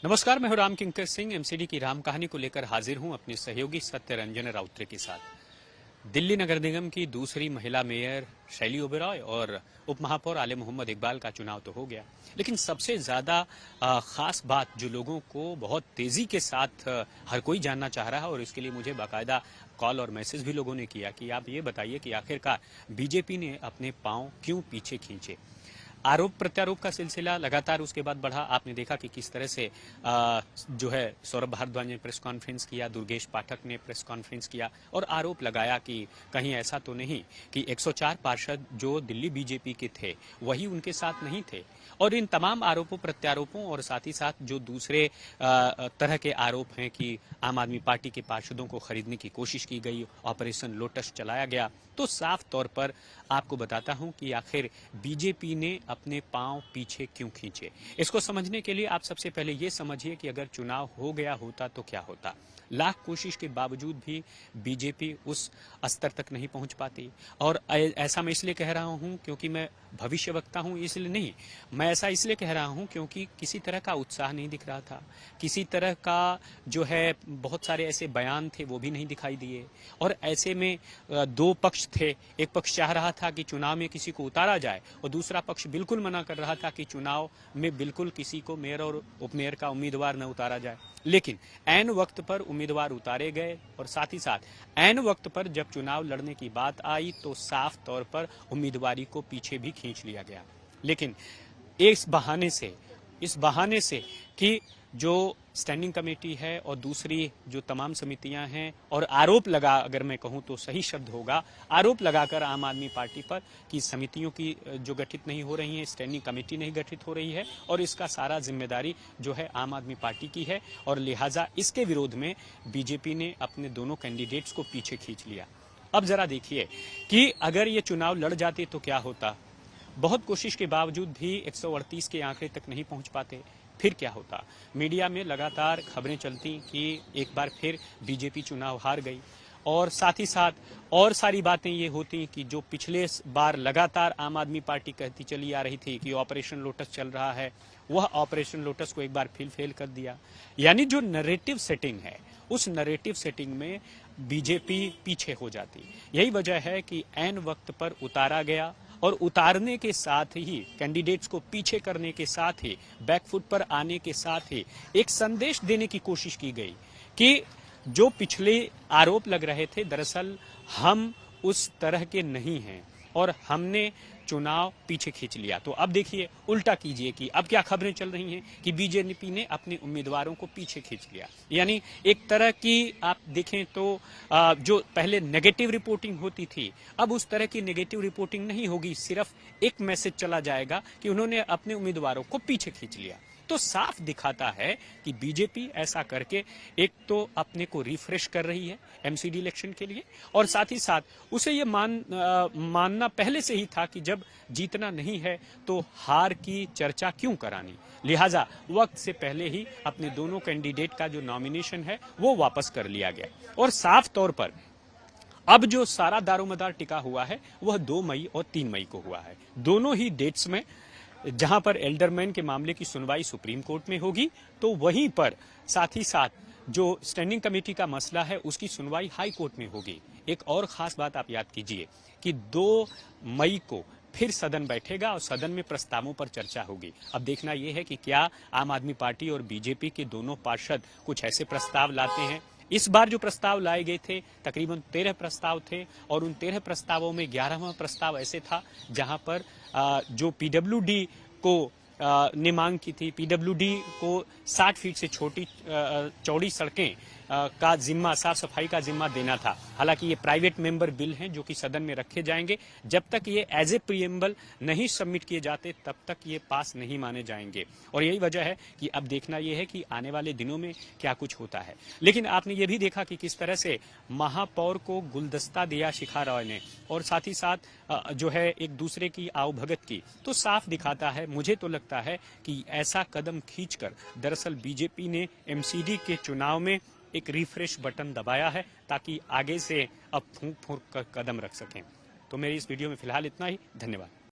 नमस्कार, मैं हूं राम किंकर सिंह। एमसीडी की राम कहानी को लेकर हाजिर हूं अपने सहयोगी सत्य रंजन राउतरे के साथ। दिल्ली नगर निगम की दूसरी महिला मेयर शैली ओबेरॉय और उप महापौर आले मोहम्मद इकबाल का चुनाव तो हो गया, लेकिन सबसे ज्यादा खास बात जो लोगों को बहुत तेजी के साथ हर कोई जानना चाह रहा है, और इसके लिए मुझे बाकायदा कॉल और मैसेज भी लोगों ने किया कि आप ये बताइए कि आखिरकार बीजेपी ने अपने पांव क्यों पीछे खींचे। आरोप प्रत्यारोप का सिलसिला लगातार उसके बाद बढ़ा। आपने देखा कि किस तरह से जो है सौरभ भारद्वाज ने प्रेस कॉन्फ्रेंस किया, दुर्गेश पाठक ने प्रेस कॉन्फ्रेंस किया और आरोप लगाया कि कहीं ऐसा तो नहीं कि 104 पार्षद जो दिल्ली बीजेपी के थे वही उनके साथ नहीं थे। और इन तमाम आरोपों प्रत्यारोपों और साथ ही साथ जो दूसरे तरह के आरोप हैं कि आम आदमी पार्टी के पार्षदों को खरीदने की कोशिश की गई, ऑपरेशन लोटस चलाया गया, तो साफ तौर पर आपको बताता हूं कि आखिर बीजेपी ने अपने पांव पीछे क्यों खींचे। इसको समझने के लिए आप सबसे पहले ये समझिए कि अगर चुनाव हो गया होता तो क्या होता। लाख कोशिश के बावजूद भी बीजेपी उस स्तर तक नहीं पहुंच पाती। और ऐसा मैं इसलिए कह रहा हूं क्योंकि मैं भविष्यवक्ता हूं, इसलिए नहीं, मैं ऐसा इसलिए कह रहा हूं क्योंकि किसी तरह का उत्साह नहीं दिख रहा था, किसी तरह का जो है बहुत सारे ऐसे बयान थे वो भी नहीं दिखाई दिए। और ऐसे में दो पक्ष थे, एक पक्ष चाह रहा था कि चुनाव में किसी को उतारा जाए और दूसरा पक्ष बिल्कुल मना कर रहा था कि चुनाव में बिल्कुल किसी को मेयर और उपमेयर का उम्मीदवार न उतारा जाए। लेकिन ऐन वक्त पर उम्मीदवार उतारे गए और साथ ही साथ ऐन वक्त पर जब चुनाव लड़ने की बात आई तो साफ तौर पर उम्मीदवारी को पीछे भी खींच लिया गया। लेकिन इस बहाने से कि जो स्टैंडिंग कमेटी है और दूसरी जो तमाम समितियां हैं, और आरोप लगा, अगर मैं कहूं तो सही शब्द होगा, आरोप लगाकर आम आदमी पार्टी पर कि समितियों की जो गठित नहीं हो रही है, स्टैंडिंग कमेटी नहीं गठित हो रही है और इसका सारा जिम्मेदारी जो है आम आदमी पार्टी की है, और लिहाजा इसके विरोध में बीजेपी ने अपने दोनों कैंडिडेट्स को पीछे खींच लिया। अब जरा देखिए कि अगर ये चुनाव लड़ जाते तो क्या होता। बहुत कोशिश के बावजूद भी 138 के आंकड़े तक नहीं पहुंच पाते, फिर क्या होता। मीडिया में लगातार खबरें चलती कि एक बार फिर बीजेपी चुनाव हार गई, और साथ ही साथ और सारी बातें ये होती कि जो पिछले बार लगातार आम आदमी पार्टी कहती चली आ रही थी कि ऑपरेशन लोटस चल रहा है, वह ऑपरेशन लोटस को एक बार फिर फेल कर दिया। यानी जो नैरेटिव सेटिंग है, उस नैरेटिव सेटिंग में बीजेपी पीछे हो जाती। यही वजह है कि ऐन वक्त पर उतारा गया, और उतारने के साथ ही कैंडिडेट्स को पीछे करने के साथ ही बैकफुट पर आने के साथ ही एक संदेश देने की कोशिश की गई कि जो पिछले आरोप लग रहे थे दरअसल हम उस तरह के नहीं हैं और हमने चुनाव पीछे खींच लिया। तो अब देखिए, उल्टा कीजिए कि अब क्या खबरें चल रही हैं कि बीजेपी ने अपने उम्मीदवारों को पीछे खींच लिया। यानी एक तरह की आप देखें तो जो पहले नेगेटिव रिपोर्टिंग होती थी, अब उस तरह की नेगेटिव रिपोर्टिंग नहीं होगी। सिर्फ एक मैसेज चला जाएगा कि उन्होंने अपने उम्मीदवारों को पीछे खींच लिया। तो साफ दिखाता है कि बीजेपी ऐसा करके एक तो अपने को रिफ्रेश कर रही है एमसीडी इलेक्शन के लिए, और साथ ही साथ उसे ये मानना पहले से ही था कि जब जीतना नहीं है तो हार की चर्चा क्यों करानी। लिहाजा वक्त से पहले ही अपने दोनों कैंडिडेट का जो नॉमिनेशन है वो वापस कर लिया गया। और साफ तौर पर अब जो सारा दारोमदार टिका हुआ है वह 2 मई और 3 मई को हुआ है। दोनों ही डेट्स में जहां पर एल्डरमैन के मामले की सुनवाई सुप्रीम कोर्ट में होगी, तो वहीं पर साथ ही साथ जो स्टैंडिंग कमेटी का मसला है उसकी सुनवाई हाई कोर्ट में होगी। एक और खास बात आप याद कीजिए कि 2 मई को फिर सदन बैठेगा और सदन में प्रस्तावों पर चर्चा होगी। अब देखना यह है कि क्या आम आदमी पार्टी और बीजेपी के दोनों पार्षद कुछ ऐसे प्रस्ताव लाते हैं। इस बार जो प्रस्ताव लाए गए थे तकरीबन 13 प्रस्ताव थे, और उन 13 प्रस्तावों में 11वां प्रस्ताव ऐसे था जहां पर जो पीडब्ल्यूडी को ने मांग की थी, पीडब्ल्यूडी को 60 फीट से छोटी चौड़ी सड़कें का जिम्मा, साफ सफाई का जिम्मा देना था। हालांकि ये प्राइवेट मेंबर बिल हैं जो कि सदन में रखे जाएंगे। जब तक ये एज ए प्रीएम्बल नहीं सबमिट किए जाते तब तक ये पास नहीं माने जाएंगे। और यही वजह है कि अब देखना यह है कि आने वाले दिनों में क्या कुछ होता है। लेकिन आपने ये भी देखा कि किस तरह से महापौर को गुलदस्ता दिया शिखा रॉय ने, और साथ ही साथ जो है एक दूसरे की आवभगत की। तो साफ दिखाता है, मुझे तो लगता है कि ऐसा कदम खींचकर दरअसल बीजेपी ने एमसीडी के चुनाव में एक रिफ्रेश बटन दबाया है ताकि आगे से अब फूंक फूंक कर कदम रख सकें। तो मेरी इस वीडियो में फिलहाल इतना ही। धन्यवाद।